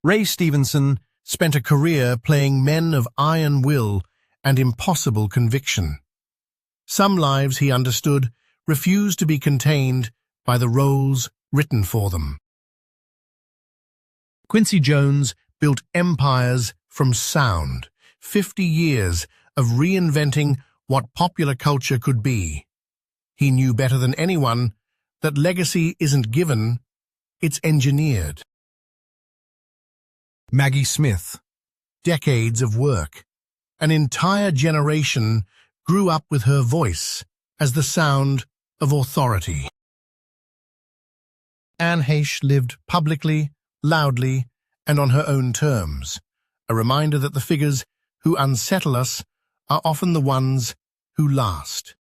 Ray Stevenson spent a career playing men of iron will and impossible conviction. Some lives, he understood, refused to be contained by the roles written for them. Quincy Jones built empires from sound, 50 years of reinventing what popular culture could be. He knew better than anyone that legacy isn't given, it's engineered. Maggie Smith. Decades of work. An entire generation grew up with her voice as the sound of authority. Anne Heche lived publicly, loudly, and on her own terms, a reminder that the figures who unsettle us are often the ones who last.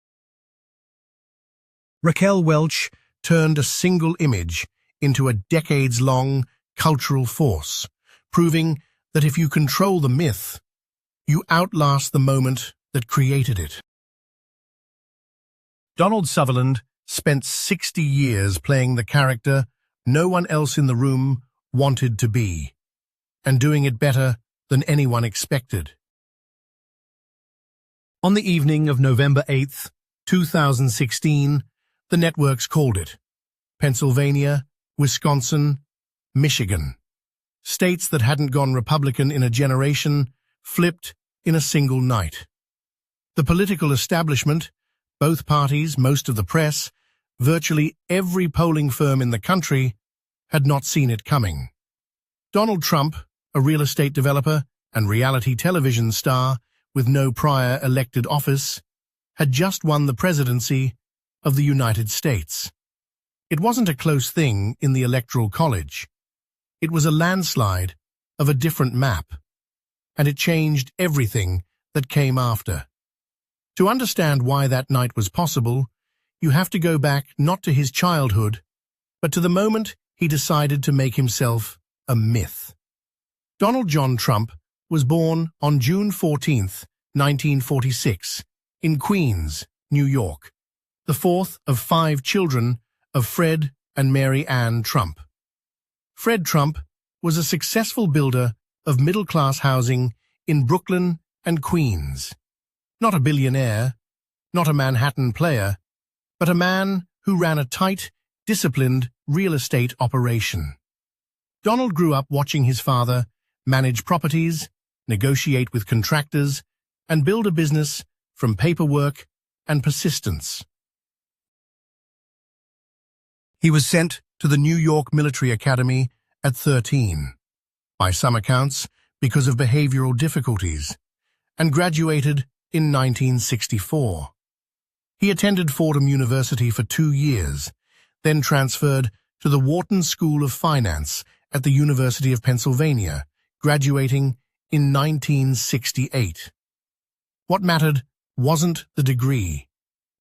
Raquel Welch turned a single image into a decades-long cultural force, proving that if you control the myth, you outlast the moment that created it. Donald Sutherland spent 60 years playing the character no one else in the room wanted to be, and doing it better than anyone expected. On the evening of November 8, 2016, the networks called it. Pennsylvania, Wisconsin, Michigan. States that hadn't gone Republican in a generation flipped in a single night. The political establishment, both parties, most of the press, virtually every polling firm in the country, had not seen it coming. Donald Trump, a real estate developer and reality television star with no prior elected office, had just won the presidency of the United States. It wasn't a close thing in the Electoral College. It was a landslide of a different map, and it changed everything that came after. To understand why that night was possible, you have to go back not to his childhood, but to the moment he decided to make himself a myth. Donald John Trump was born on June 14, 1946, in Queens, New York, the fourth of 5 children of Fred and Mary Ann Trump. Fred Trump was a successful builder of middle-class housing in Brooklyn and Queens. Not a billionaire, not a Manhattan player, but a man who ran a tight, disciplined real estate operation. Donald grew up watching his father manage properties, negotiate with contractors, and build a business from paperwork and persistence. He was sent to the New York Military Academy at 13, by some accounts because of behavioral difficulties, and graduated in 1964. He attended Fordham University for 2 years, then transferred to the Wharton School of Finance at the University of Pennsylvania, graduating in 1968. What mattered wasn't the degree.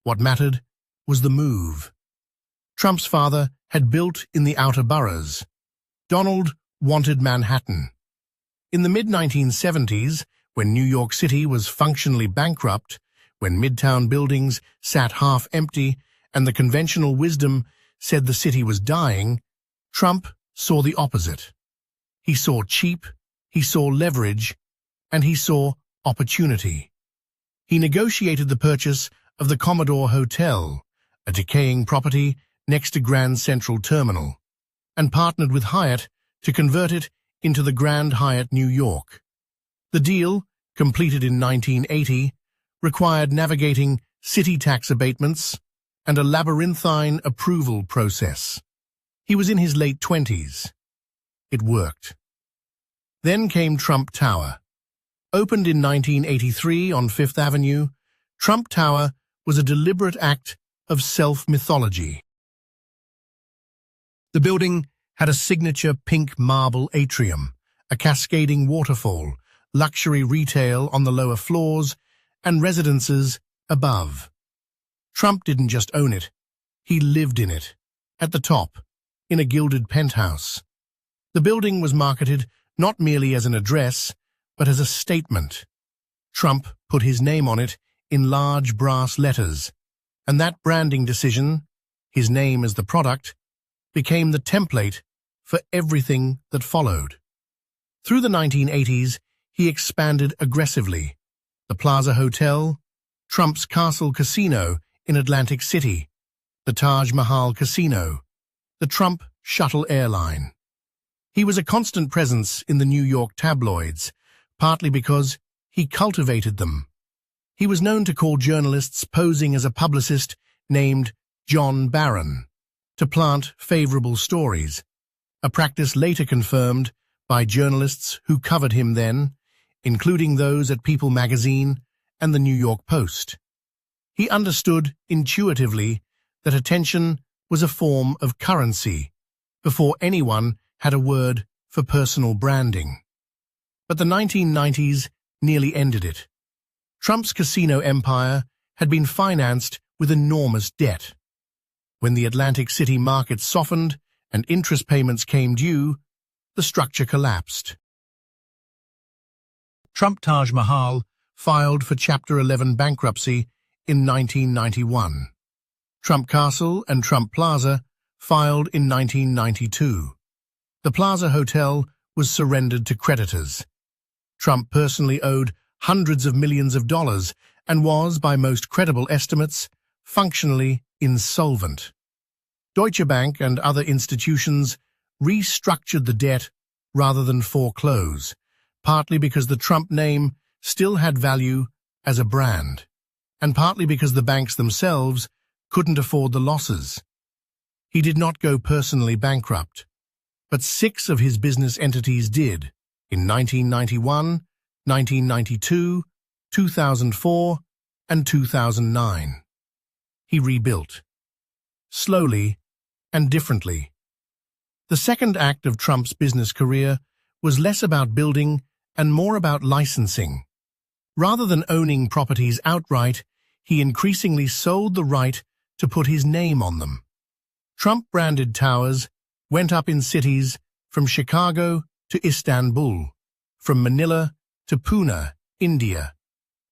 What mattered was the move. Trump's father had built in the outer boroughs. Donald wanted Manhattan. In the mid-1970s, when New York City was functionally bankrupt, when Midtown buildings sat half empty and the conventional wisdom said the city was dying, Trump saw the opposite. He saw cheap, he saw leverage, and he saw opportunity. He negotiated the purchase of the Commodore Hotel, a decaying property next to Grand Central Terminal, and partnered with Hyatt to convert it into the Grand Hyatt New York. The deal, completed in 1980, required navigating city tax abatements and a labyrinthine approval process. He was in his late 20s. It worked. Then came Trump Tower. Opened in 1983 on Fifth Avenue, Trump Tower was a deliberate act of self-mythology. The building had a signature pink marble atrium, a cascading waterfall, luxury retail on the lower floors, and residences above. Trump didn't just own it, he lived in it, at the top, in a gilded penthouse. The building was marketed not merely as an address, but as a statement. Trump put his name on it in large brass letters, and that branding decision, his name as the product, became the template for everything that followed. Through the 1980s, he expanded aggressively. The Plaza Hotel, Trump's Castle Casino in Atlantic City, the Taj Mahal Casino, the Trump Shuttle Airline. He was a constant presence in the New York tabloids, partly because he cultivated them. He was known to call journalists posing as a publicist named John Barron to plant favorable stories, a practice later confirmed by journalists who covered him then, including those at People magazine and the New York Post. He understood intuitively that attention was a form of currency before anyone had a word for personal branding. But the 1990s nearly ended it. Trump's casino empire had been financed with enormous debt. When the Atlantic City market softened and interest payments came due, the structure collapsed. Trump Taj Mahal filed for Chapter 11 bankruptcy in 1991. Trump Castle and Trump Plaza filed in 1992. The Plaza Hotel was surrendered to creditors. Trump personally owed hundreds of millions of dollars and was, by most credible estimates, functionally insolvent. Deutsche Bank and other institutions restructured the debt rather than foreclose, partly because the Trump name still had value as a brand, and partly because the banks themselves couldn't afford the losses. He did not go personally bankrupt, but 6 of his business entities did in 1991, 1992, 2004, and 2009. He rebuilt, slowly and differently. The second act of Trump's business career was less about building and more about licensing. Rather than owning properties outright, he increasingly sold the right to put his name on them. Trump-branded towers went up in cities from Chicago to Istanbul, from Manila to Pune, India,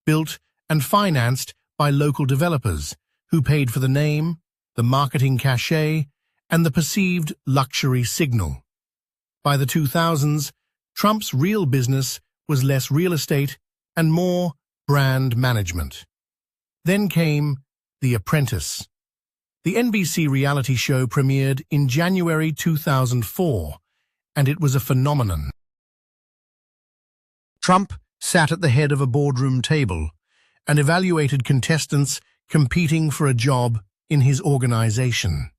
built and financed by local developers who paid for the name, the marketing cachet, and the perceived luxury signal. By the 2000s, Trump's real business was less real estate and more brand management. Then came The Apprentice. The NBC reality show premiered in January 2004, and it was a phenomenon. Trump sat at the head of a boardroom table and evaluated contestants competing for a job in his organization.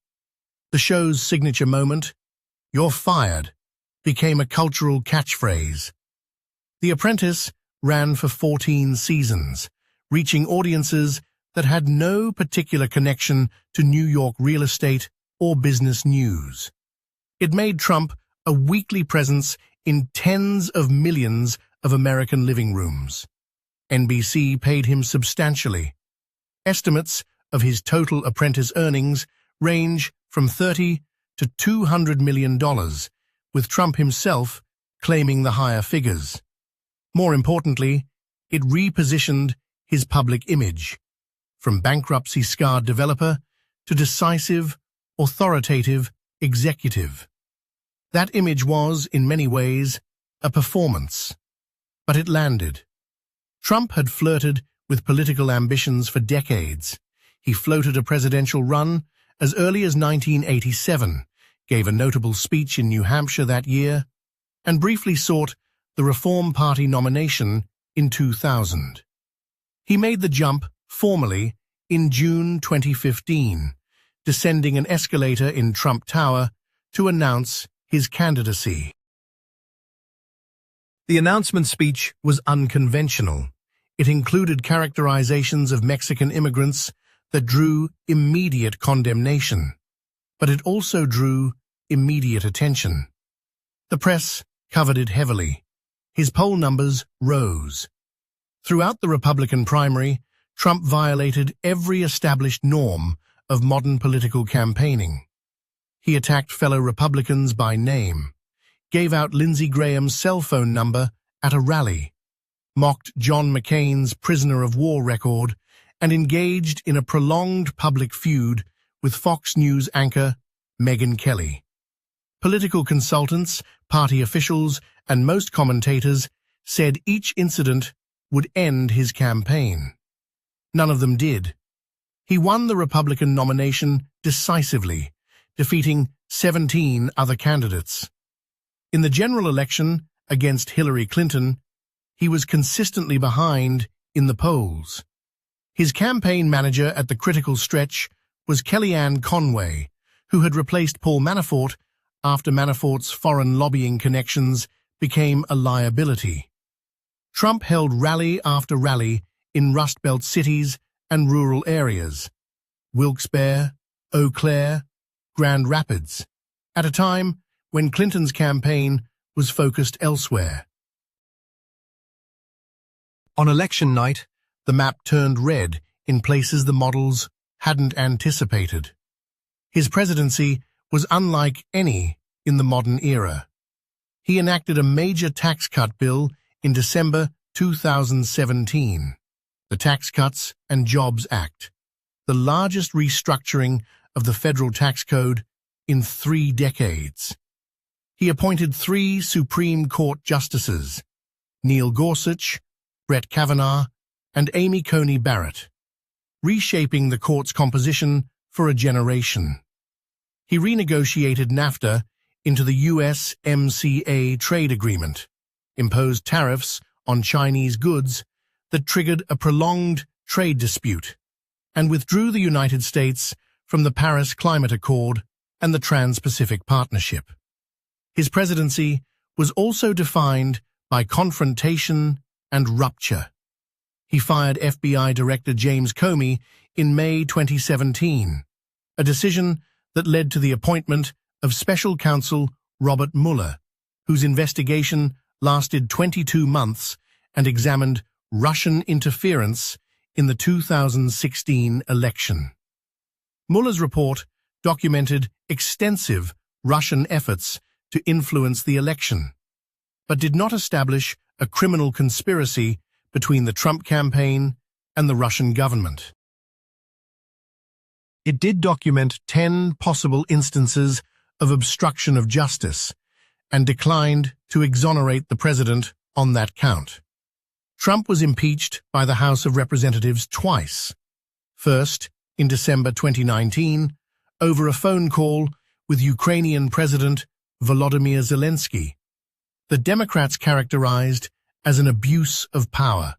The show's signature moment, "You're fired," became a cultural catchphrase. The Apprentice ran for 14 seasons, reaching audiences that had no particular connection to New York real estate or business news. It made Trump a weekly presence in tens of millions of American living rooms. NBC paid him substantially. Estimates of his total Apprentice earnings range from $30 to $200 million, with Trump himself claiming the higher figures. More importantly, it repositioned his public image, from bankruptcy-scarred developer to decisive, authoritative executive. That image was, in many ways, a performance, but it landed. Trump had flirted with political ambitions for decades. He floated a presidential run as early as 1987, gave a notable speech in New Hampshire that year, and briefly sought the Reform Party nomination in 2000. He made the jump formally in June 2015, descending an escalator in Trump Tower to announce his candidacy. The announcement speech was unconventional. It included characterizations of Mexican immigrants that drew immediate condemnation, but it also drew immediate attention. The press covered it heavily. His poll numbers rose. Throughout the Republican primary, Trump violated every established norm of modern political campaigning. He attacked fellow Republicans by name, gave out Lindsey Graham's cell phone number at a rally, mocked John McCain's prisoner of war record, and engaged in a prolonged public feud with Fox News anchor Megyn Kelly. Political consultants party officials, and most commentators said each incident would end his campaign. None of them did. He won the Republican nomination decisively, defeating 17 other candidates. In the general election against Hillary Clinton, he was consistently behind in the polls. His campaign manager at the critical stretch was Kellyanne Conway, who had replaced Paul Manafort after Manafort's foreign lobbying connections became a liability. Trump held rally after rally in Rust Belt cities and rural areas, Wilkes-Barre, Eau Claire, Grand Rapids, at a time when Clinton's campaign was focused elsewhere. On election night, the map turned red in places the models hadn't anticipated. His presidency was unlike any in the modern era. He enacted a major tax cut bill in December 2017, the Tax Cuts and Jobs Act, the largest restructuring of the federal tax code in 3 decades. He appointed 3 Supreme Court justices, Neil Gorsuch, Brett Kavanaugh, and Amy Coney Barrett, reshaping the court's composition for a generation. He renegotiated NAFTA into the USMCA trade agreement, imposed tariffs on Chinese goods that triggered a prolonged trade dispute, and withdrew the United States from the Paris Climate Accord and the Trans-Pacific Partnership. His presidency was also defined by confrontation and rupture. He fired FBI Director James Comey in May 2017, a decision that led to the appointment of Special Counsel Robert Mueller, whose investigation lasted 22 months and examined Russian interference in the 2016 election. Mueller's report documented extensive Russian efforts to influence the election, but did not establish a criminal conspiracy between the Trump campaign and the Russian government. It did document 10 possible instances of obstruction of justice and declined to exonerate the president on that count. Trump was impeached by the House of Representatives twice. First, in December 2019, over a phone call with Ukrainian President Volodymyr Zelensky, the Democrats characterized as an abuse of power,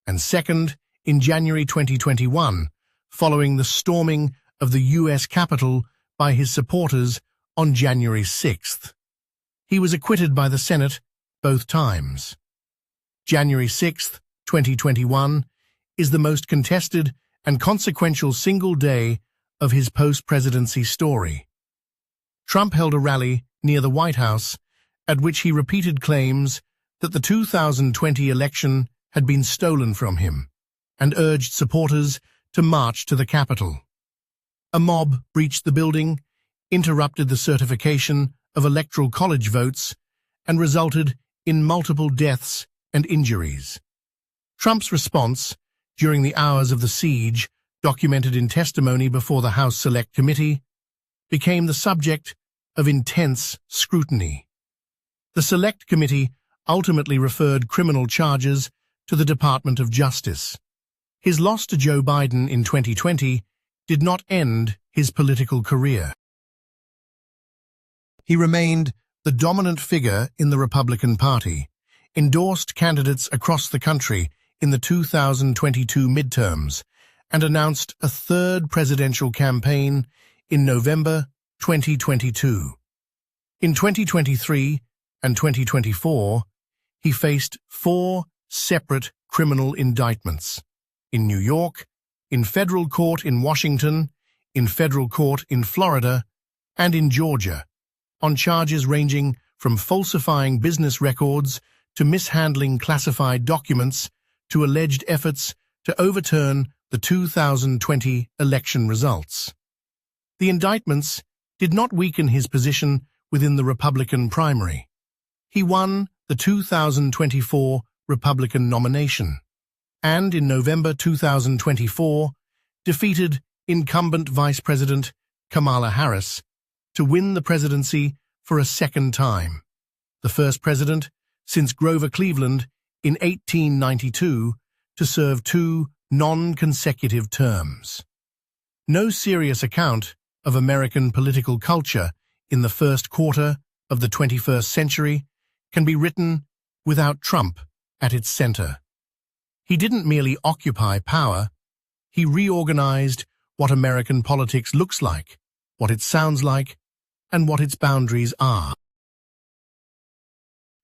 and second, in January 2021, following the storming of the U.S. Capitol by his supporters on January 6th. He was acquitted by the Senate both times. January 6th, 2021, is the most contested and consequential single day of his post-presidency story. Trump held a rally near the White House at which he repeated claims that the 2020 election had been stolen from him and urged supporters to march to the Capitol. A mob breached the building, interrupted the certification of Electoral College votes, and resulted in multiple deaths and injuries. Trump's response during the hours of the siege, documented in testimony before the House Select Committee, became the subject of intense scrutiny. The Select Committee ultimately referred criminal charges to the Department of Justice. His loss to Joe Biden in 2020 did not end his political career. He remained the dominant figure in the Republican Party, endorsed candidates across the country in the 2022 midterms, and announced a third presidential campaign in November 2022. In 2023 and 2024, he faced 4 separate criminal indictments in New York, in federal court in Washington, in federal court in Florida, and in Georgia, on charges ranging from falsifying business records to mishandling classified documents to alleged efforts to overturn the 2020 election results. The indictments did not weaken his position within the Republican primary. He won the 2024 Republican nomination, and in November 2024 defeated incumbent Vice President Kamala Harris to win the presidency for a second time. the first president since Grover Cleveland in 1892 to serve 2 non-consecutive terms. No serious account of American political culture in the first quarter of the 21st century can be written without Trump at its center. He didn't merely occupy power, he reorganized what American politics looks like, what it sounds like, and what its boundaries are.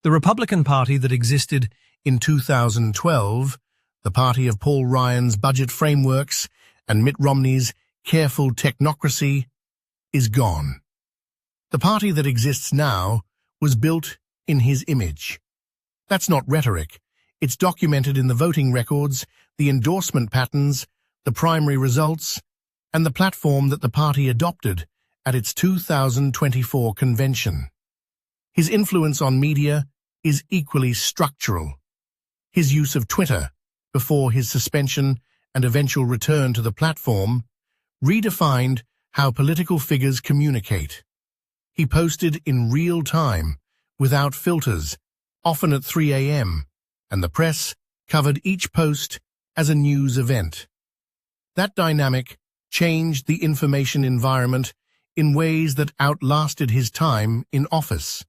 The Republican Party that existed in 2012, the party of Paul Ryan's budget frameworks and Mitt Romney's careful technocracy, is gone. The party that exists now was built in his image. That's not rhetoric. It's documented in the voting records, the endorsement patterns, the primary results, and the platform that the party adopted at its 2024 convention. His influence on media is equally structural. His use of Twitter, before his suspension and eventual return to the platform, redefined how political figures communicate. He posted in real time, without filters, often at 3 a.m., and the press covered each post as a news event. That dynamic changed the information environment in ways that outlasted his time in office.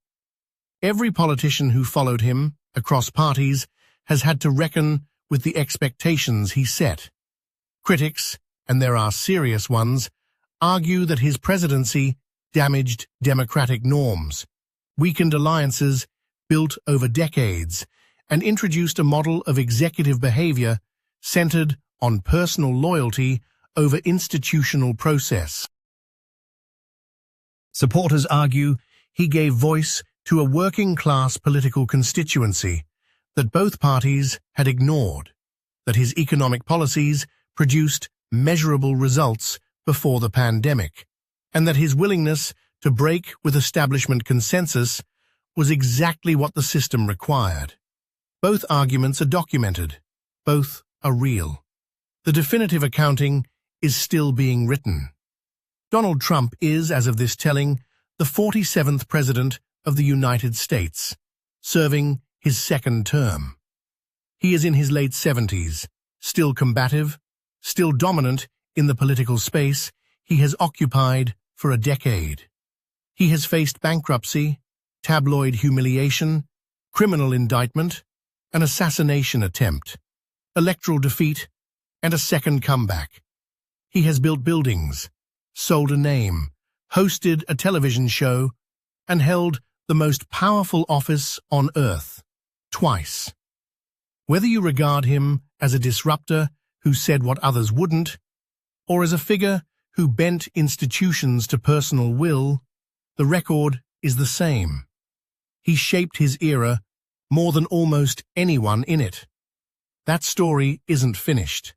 Every politician who followed him, across parties, has had to reckon with the expectations he set. Critics, and there are serious ones, argue that his presidency damaged democratic norms, weakened alliances built over decades, and introduced a model of executive behavior centered on personal loyalty over institutional process. Supporters argue he gave voice to a working-class political constituency that both parties had ignored, that his economic policies produced measurable results before the pandemic, and that his willingness to break with establishment consensus was exactly what the system required. Both arguments are documented. Both are real. The definitive accounting is still being written. Donald Trump is, as of this telling, the 47th President of the United States, serving his second term. He is in his late 70s, still combative, still dominant in the political space he has occupied for a decade. He has faced bankruptcy, tabloid humiliation, criminal indictment, an assassination attempt, electoral defeat, and a second comeback. He has built buildings, sold a name, hosted a television show, and held the most powerful office on earth, twice. Whether you regard him as a disruptor who said what others wouldn't, or as a figure who bent institutions to personal will, the record is the same. He shaped his era more than almost anyone in it. That story isn't finished.